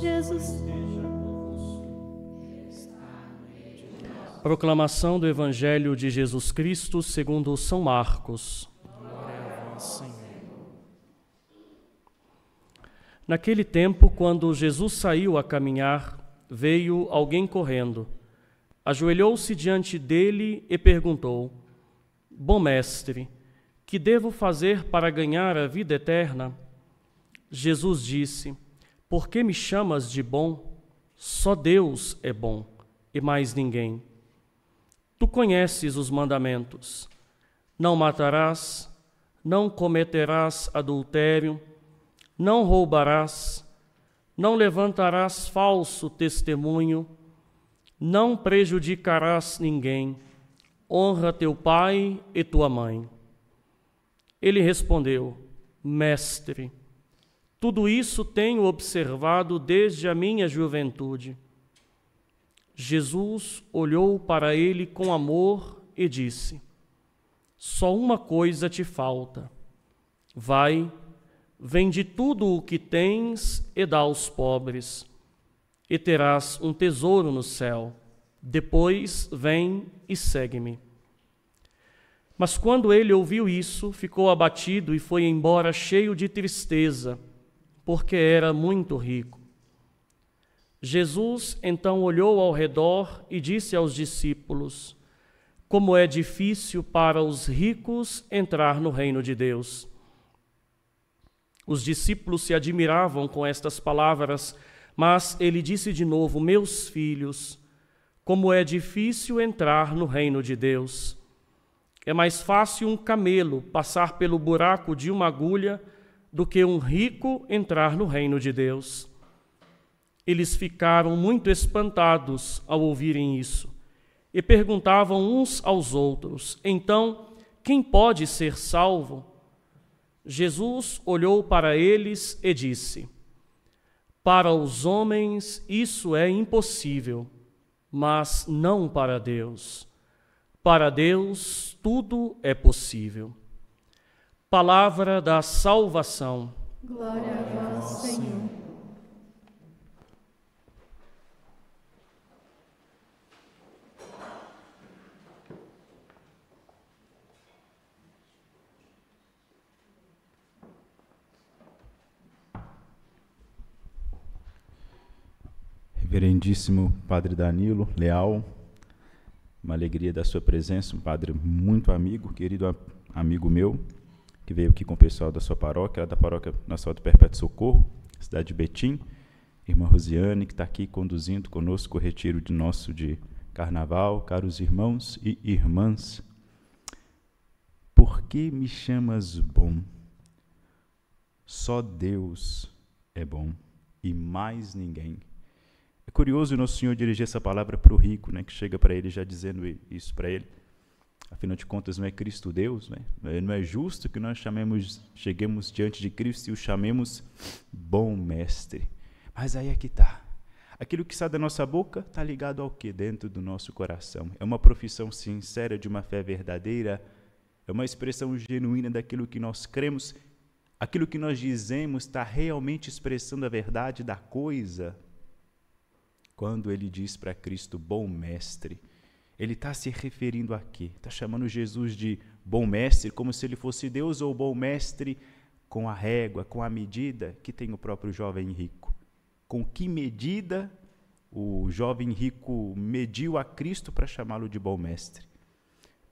Jesus. Proclamação do Evangelho de Jesus Cristo segundo São Marcos. Glória a vós, Senhor. Naquele tempo, quando Jesus saiu a caminhar, veio alguém correndo. Ajoelhou-se diante dele e perguntou: Bom mestre, que devo fazer para ganhar a vida eterna? Jesus disse: Por que me chamas de bom? Só Deus é bom, e mais ninguém. Tu conheces os mandamentos: não matarás, não cometerás adultério, não roubarás, não levantarás falso testemunho, não prejudicarás ninguém, honra teu pai e tua mãe. Ele respondeu: Mestre, tudo isso tenho observado desde a minha juventude. Jesus olhou para ele com amor e disse: Só uma coisa te falta. Vai, vende tudo o que tens e dá aos pobres, e terás um tesouro no céu. Depois vem e segue-me. Mas quando ele ouviu isso, ficou abatido e foi embora cheio de tristeza, porque era muito rico. Jesus então olhou ao redor e disse aos discípulos: Como é difícil para os ricos entrar no reino de Deus. Os discípulos se admiravam com estas palavras, mas ele disse de novo: Meus filhos, como é difícil entrar no reino de Deus. É mais fácil um camelo passar pelo buraco de uma agulha do que um rico entrar no reino de Deus. Eles ficaram muito espantados ao ouvirem isso e perguntavam uns aos outros: Então, quem pode ser salvo? Jesus olhou para eles e disse: Para os homens isso é impossível, mas não para Deus. Para Deus tudo é possível. Palavra da salvação. Glória a vós, Senhor. Reverendíssimo Padre Danilo Leal, uma alegria da sua presença, um padre muito amigo, querido amigo meu, que veio aqui com o pessoal da sua paróquia, da paróquia Nossa Senhora do Perpétuo Socorro, cidade de Betim, irmã Rosiane, que está aqui conduzindo conosco o retiro de carnaval, caros irmãos e irmãs. Por que me chamas bom? Só Deus é bom e mais ninguém. É curioso o Nosso Senhor dirigir essa palavra para o rico, né, que chega para ele já dizendo isso para ele. Afinal de contas, não é Cristo Deus, né? Não é justo que nós cheguemos diante de Cristo e o chamemos bom mestre. Mas aí é que está. Aquilo que sai da nossa boca está ligado ao que? Dentro do nosso coração. É uma profissão sincera de uma fé verdadeira, é uma expressão genuína daquilo que nós cremos. Aquilo que nós dizemos está realmente expressando a verdade da coisa. Quando ele diz para Cristo, bom mestre, ele está se referindo a quê? Está chamando Jesus de bom mestre, como se ele fosse Deus, ou bom mestre com a régua, com a medida que tem o próprio jovem rico. Com que medida o jovem rico mediu a Cristo para chamá-lo de bom mestre?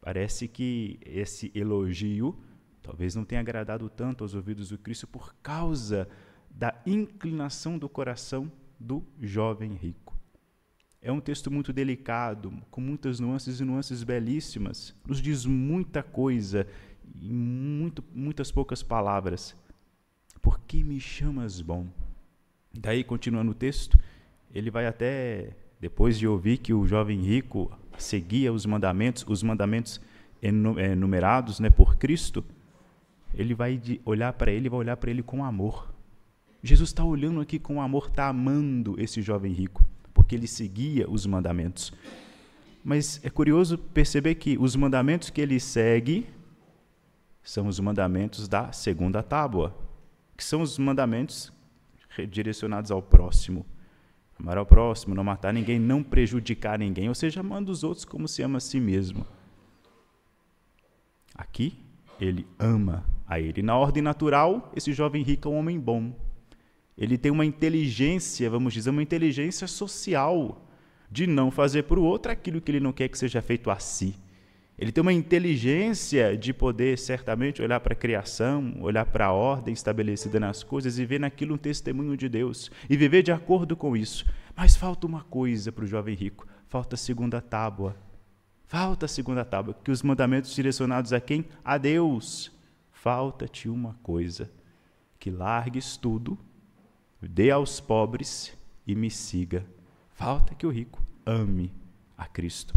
Parece que esse elogio talvez não tenha agradado tanto aos ouvidos do Cristo por causa da inclinação do coração do jovem rico. É um texto muito delicado, com muitas nuances e nuances belíssimas. Nos diz muita coisa em muitas poucas palavras. Por que me chamas bom? Daí, continuando o texto, ele vai até, depois de ouvir que o jovem rico seguia os mandamentos enumerados, né, por Cristo, ele vai olhar para ele com amor. Jesus está olhando aqui com amor, está amando esse jovem rico, porque ele seguia os mandamentos. Mas é curioso perceber que os mandamentos que ele segue são os mandamentos da segunda tábua, que são os mandamentos direcionados ao próximo. Amar ao próximo, não matar ninguém, não prejudicar ninguém, ou seja, amando os outros como se ama a si mesmo. Aqui, ele ama a ele. Na ordem natural, esse jovem rico é um homem bom. Ele tem uma inteligência, vamos dizer, uma inteligência social, de não fazer para o outro aquilo que ele não quer que seja feito a si. Ele tem uma inteligência de poder, certamente, olhar para a criação, olhar para a ordem estabelecida nas coisas e ver naquilo um testemunho de Deus e viver de acordo com isso. Mas falta uma coisa para o jovem rico, falta a segunda tábua. Falta a segunda tábua, que os mandamentos direcionados a quem? A Deus. Falta-te uma coisa, que largues tudo, dê aos pobres e me siga. Falta que o rico ame a Cristo.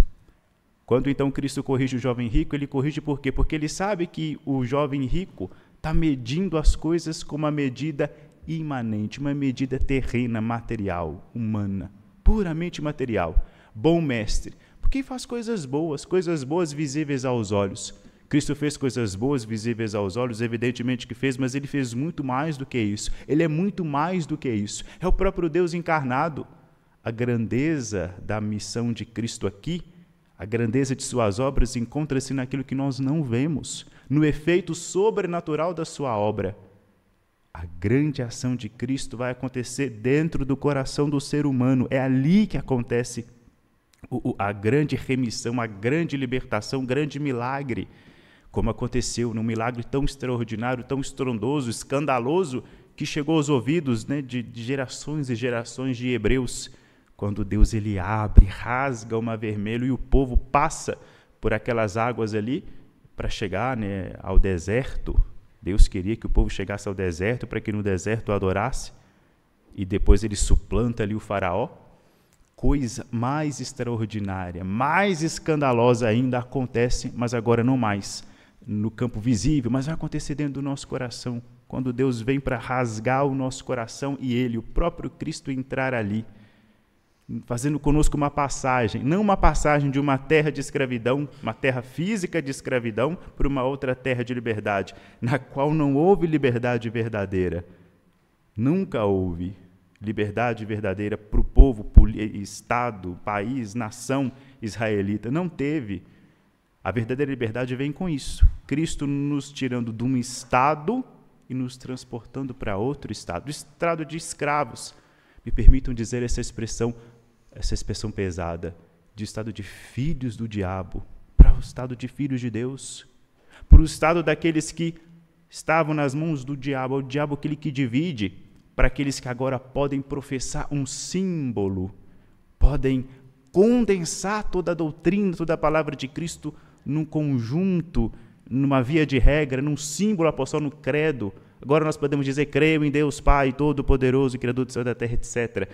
Quando então Cristo corrige o jovem rico, ele corrige por quê? Porque ele sabe que o jovem rico está medindo as coisas com uma medida imanente, uma medida terrena, material, humana, puramente material. Bom mestre, porque faz coisas boas visíveis aos olhos. Cristo fez coisas boas visíveis aos olhos, evidentemente que fez, mas ele fez muito mais do que isso. Ele é muito mais do que isso. É o próprio Deus encarnado. A grandeza da missão de Cristo aqui, a grandeza de suas obras encontra-se naquilo que nós não vemos, no efeito sobrenatural da sua obra. A grande ação de Cristo vai acontecer dentro do coração do ser humano. É ali que acontece a grande remissão, a grande libertação, o grande milagre, como aconteceu num milagre tão extraordinário, tão estrondoso, escandaloso, que chegou aos ouvidos, de gerações e gerações de hebreus, quando Deus ele abre, rasga o mar vermelho e o povo passa por aquelas águas ali para chegar ao deserto. Deus queria que o povo chegasse ao deserto para que no deserto o adorasse, e depois ele suplanta ali o faraó. Coisa mais extraordinária, mais escandalosa ainda acontece, mas agora não mais no campo visível, mas vai acontecer dentro do nosso coração, quando Deus vem para rasgar o nosso coração e ele, o próprio Cristo, entrar ali, fazendo conosco uma passagem, não uma passagem de uma terra de escravidão, uma terra física de escravidão, para uma outra terra de liberdade, na qual não houve liberdade verdadeira. Nunca houve liberdade verdadeira para o povo, Estado, país, nação israelita. Não teve. A verdadeira liberdade vem com isso. Cristo nos tirando de um estado e nos transportando para outro estado. O estado de escravos. Me permitam dizer essa expressão pesada, de estado de filhos do diabo para o estado de filhos de Deus, para o estado daqueles que estavam nas mãos do diabo, o diabo aquele que divide, para aqueles que agora podem professar um símbolo, podem condensar toda a doutrina, toda a palavra de Cristo num conjunto, numa via de regra, num símbolo apostólico, no credo. Agora nós podemos dizer, creio em Deus Pai, Todo-Poderoso, Criador do céu e da terra, etc.,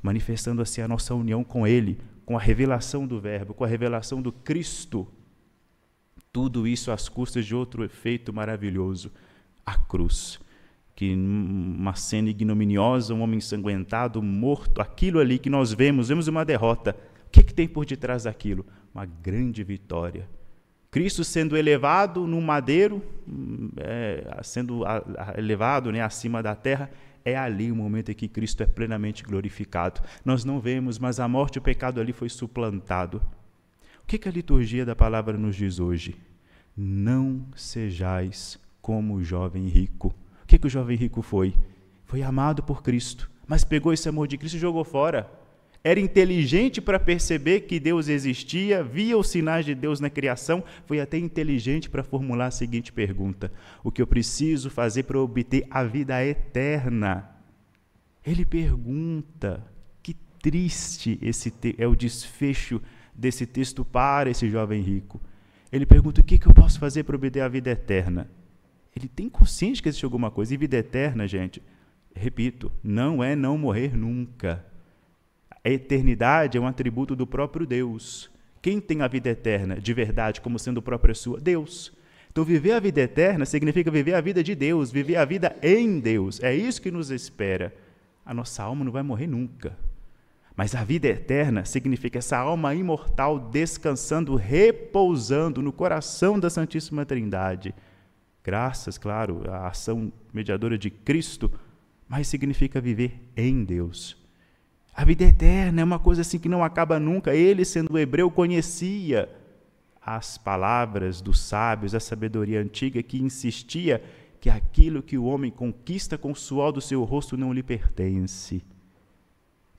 manifestando assim a nossa união com Ele, com a revelação do Verbo, com a revelação do Cristo. Tudo isso às custas de outro efeito maravilhoso, a cruz. Que uma cena ignominiosa, um homem ensanguentado, morto, aquilo ali que nós vemos uma derrota. O que tem por detrás daquilo? Uma grande vitória. Cristo sendo elevado num madeiro, sendo elevado acima da terra, é ali o momento em que Cristo é plenamente glorificado. Nós não vemos, mas a morte e o pecado ali foi suplantado. O que a liturgia da palavra nos diz hoje? Não sejais como o jovem rico. O que o jovem rico foi? Foi amado por Cristo, mas pegou esse amor de Cristo e jogou fora. Era inteligente para perceber que Deus existia, via os sinais de Deus na criação, foi até inteligente para formular a seguinte pergunta: o que eu preciso fazer para obter a vida eterna? Ele pergunta. Que triste é o desfecho desse texto para esse jovem rico. Ele pergunta: o que eu posso fazer para obter a vida eterna? Ele tem consciência que existe alguma coisa. E vida eterna, gente, repito, não é não morrer nunca. A eternidade é um atributo do próprio Deus. Quem tem a vida eterna de verdade como sendo própria sua? Deus. Então, viver a vida eterna significa viver a vida de Deus, viver a vida em Deus. É isso que nos espera. A nossa alma não vai morrer nunca. Mas a vida eterna significa essa alma imortal descansando, repousando no coração da Santíssima Trindade. Graças, claro, à ação mediadora de Cristo, mas significa viver em Deus. A vida eterna é uma coisa assim que não acaba nunca. Ele, sendo hebreu, conhecia as palavras dos sábios, a sabedoria antiga que insistia que aquilo que o homem conquista com o suor do seu rosto não lhe pertence.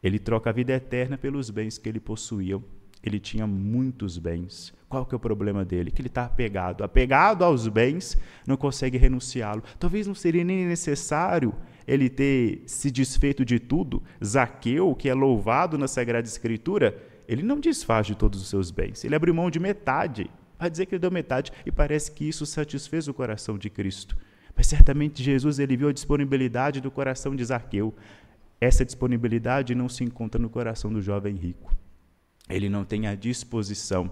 Ele troca a vida eterna pelos bens que ele possuía. Ele tinha muitos bens. Qual que é o problema dele? Que ele está apegado aos bens, não consegue renunciá-lo. Talvez não seria nem necessário ele ter se desfeito de tudo. Zaqueu, que é louvado na Sagrada Escritura, ele não desfaz de todos os seus bens. Ele abriu mão de metade. Vai dizer que ele deu metade, e parece que isso satisfez o coração de Cristo. Mas certamente Jesus ele viu a disponibilidade do coração de Zaqueu. Essa disponibilidade não se encontra no coração do jovem rico. Ele não tem a disposição.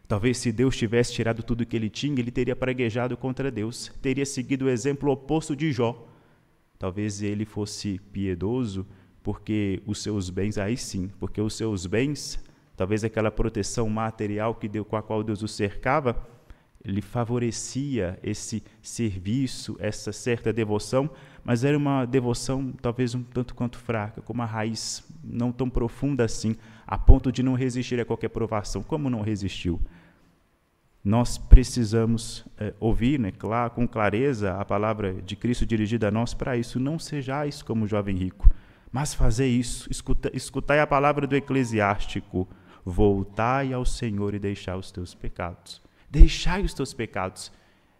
Talvez se Deus tivesse tirado tudo que ele tinha, ele teria praguejado contra Deus, teria seguido o exemplo oposto de Jó. Talvez ele fosse piedoso, porque os seus bens, aí sim, porque os seus bens, talvez aquela proteção material com a qual Deus o cercava, lhe favorecia esse serviço, essa certa devoção, mas era uma devoção talvez um tanto quanto fraca, com uma raiz não tão profunda assim, a ponto de não resistir a qualquer provação. Como não resistiu? Nós precisamos ouvir, né, com clareza a palavra de Cristo dirigida a nós para isso. Não sejais como o jovem rico, mas fazei isso. Escutai a palavra do eclesiástico. Voltai ao Senhor e deixai os teus pecados. Deixai os teus pecados.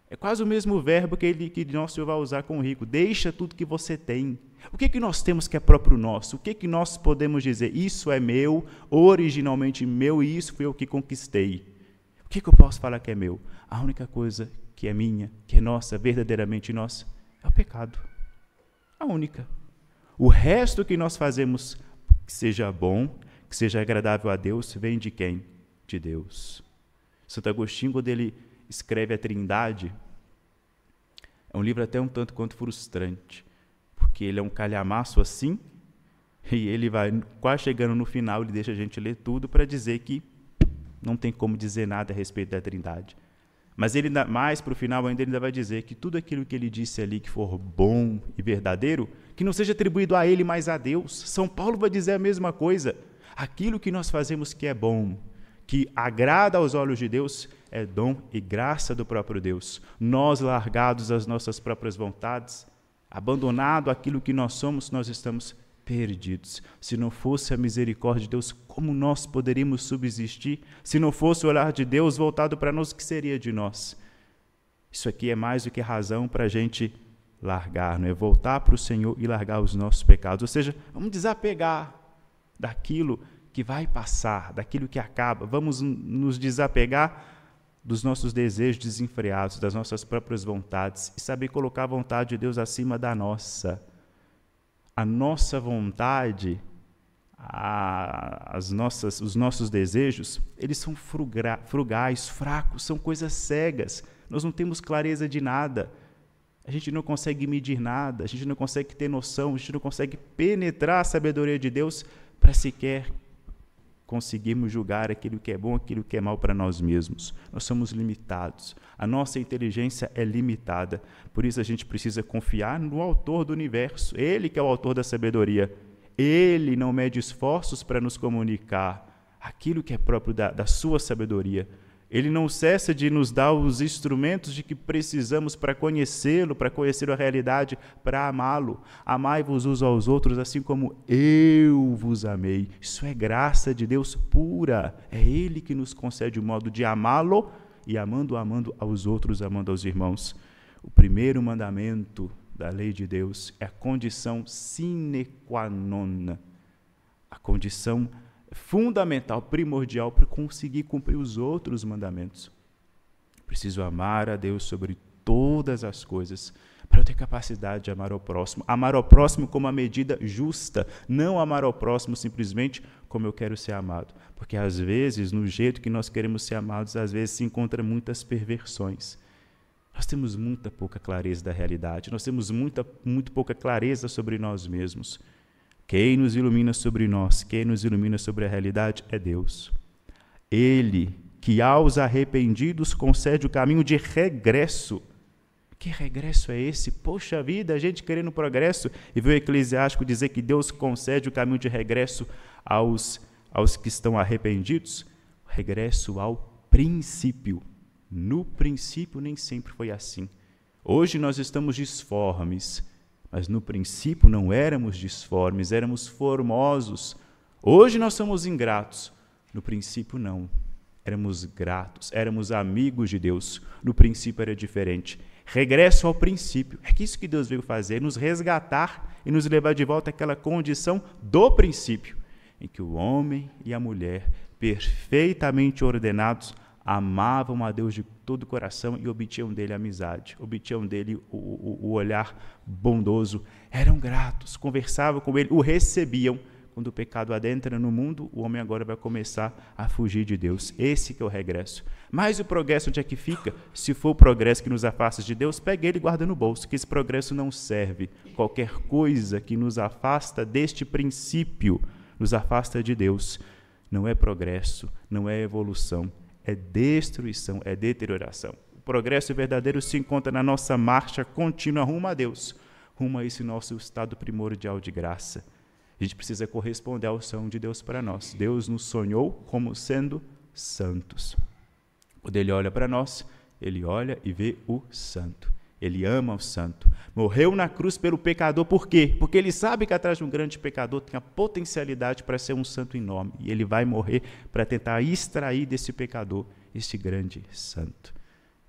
É quase o mesmo verbo que nosso Senhor vai usar com o rico. Deixa tudo que você tem. O que nós temos que é próprio nosso? O que nós podemos dizer? Isso é meu, originalmente meu, e isso foi eu que conquistei. O que eu posso falar que é meu? A única coisa que é minha, que é nossa, verdadeiramente nossa, é o pecado. A única. O resto que nós fazemos, que seja bom, que seja agradável a Deus, vem de quem? De Deus. Santo Agostinho, quando ele escreve a Trindade, é um livro até um tanto quanto frustrante, porque ele é um calhamaço assim, e ele vai, quase chegando no final, ele deixa a gente ler tudo para dizer que não tem como dizer nada a respeito da Trindade. Mas ele, mais para o final ainda, ele ainda vai dizer que tudo aquilo que ele disse ali que for bom e verdadeiro, que não seja atribuído a ele, mas a Deus. São Paulo vai dizer a mesma coisa. Aquilo que nós fazemos que é bom, que agrada aos olhos de Deus, é dom e graça do próprio Deus. Nós, largados às nossas próprias vontades, abandonado aquilo que nós somos, nós estamos perdidos. Se não fosse a misericórdia de Deus, como nós poderíamos subsistir? Se não fosse o olhar de Deus voltado para nós, o que seria de nós? Isso aqui é mais do que razão para a gente largar, não é? Voltar para o Senhor e largar os nossos pecados. Ou seja, vamos desapegar daquilo que vai passar, daquilo que acaba. Vamos nos desapegar dos nossos desejos desenfreados, das nossas próprias vontades, e saber colocar a vontade de Deus acima da nossa. A nossa vontade, os nossos desejos, eles são frugais, fracos, são coisas cegas. Nós não temos clareza de nada. A gente não consegue medir nada, a gente não consegue ter noção, a gente não consegue penetrar a sabedoria de Deus para sequer conseguirmos julgar aquilo que é bom, aquilo que é mal para nós mesmos. Nós somos limitados. A nossa inteligência é limitada. Por isso a gente precisa confiar no autor do universo. Ele que é o autor da sabedoria. Ele não mede esforços para nos comunicar aquilo que é próprio da sua sabedoria. Ele não cessa de nos dar os instrumentos de que precisamos para conhecê-lo, para conhecer a realidade, para amá-lo. Amai-vos uns aos outros, assim como eu vos amei. Isso é graça de Deus pura. É Ele que nos concede o modo de amá-lo e amando aos outros, amando aos irmãos. O primeiro mandamento da lei de Deus é a condição sine qua non, a condição fundamental, primordial para conseguir cumprir os outros mandamentos. Preciso amar a Deus sobre todas as coisas para eu ter capacidade de amar ao próximo. Amar ao próximo como uma medida justa, não amar ao próximo simplesmente como eu quero ser amado. Porque às vezes, no jeito que nós queremos ser amados, às vezes se encontra muitas perversões. Nós temos muita pouca clareza da realidade, nós temos muito pouca clareza sobre nós mesmos. Quem nos ilumina sobre nós, quem nos ilumina sobre a realidade é Deus. Ele que aos arrependidos concede o caminho de regresso, Que regresso é esse? Poxa vida, a gente querendo progresso. E vê o Eclesiástico dizer que Deus concede o caminho de regresso aos que estão arrependidos. Regresso ao princípio. No princípio nem sempre foi assim. Hoje nós estamos disformes, mas no princípio não éramos disformes, éramos formosos. Hoje nós somos ingratos, no princípio não. Éramos gratos, éramos amigos de Deus. No princípio era diferente. Regresso ao princípio. É que isso que Deus veio fazer, nos resgatar e nos levar de volta àquela condição do princípio, em que o homem e a mulher, perfeitamente ordenados, amavam a Deus de todo o coração e obtinham dele amizade, obtinham dele o olhar bondoso, eram gratos, conversavam com ele, o recebiam. Quando o pecado adentra no mundo, o homem agora vai começar a fugir de Deus. Esse que é o regresso. Mas o progresso onde é que fica? Se for o progresso que nos afasta de Deus, pega ele e guarda no bolso, que esse progresso não serve. Qualquer coisa que nos afasta deste princípio, nos afasta de Deus. Não é progresso, não é evolução, é destruição, é deterioração. O progresso verdadeiro se encontra na nossa marcha contínua rumo a Deus, rumo a esse nosso estado primordial de graça. A gente precisa corresponder ao sonho de Deus para nós. Deus nos sonhou como sendo santos. Quando Ele olha para nós, Ele olha e vê o santo. Ele ama o santo. Morreu na cruz pelo pecador, por quê? Porque Ele sabe que atrás de um grande pecador tem a potencialidade para ser um santo enorme. E Ele vai morrer para tentar extrair desse pecador esse grande santo.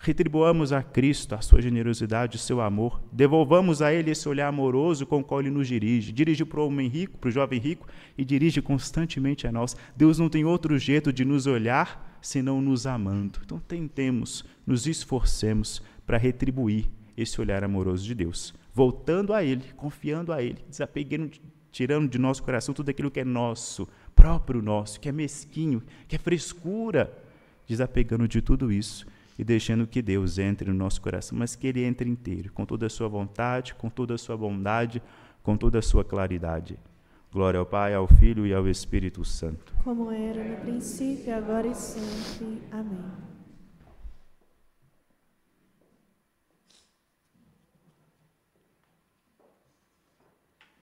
Retribuamos a Cristo a sua generosidade, o seu amor. Devolvamos a Ele esse olhar amoroso com o qual Ele nos dirige. Dirige para o homem rico, para o jovem rico, e dirige constantemente a nós. Deus não tem outro jeito de nos olhar senão nos amando. Então tentemos, nos esforcemos para retribuir esse olhar amoroso de Deus. Voltando a Ele, confiando a Ele, desapegando, tirando de nosso coração tudo aquilo que é nosso, próprio nosso, que é mesquinho, que é frescura, desapegando de tudo isso e deixando que Deus entre no nosso coração, mas que Ele entre inteiro, com toda a sua vontade, com toda a sua bondade, com toda a sua claridade. Glória ao Pai, ao Filho e ao Espírito Santo. Como era no princípio, agora e sempre. Amém.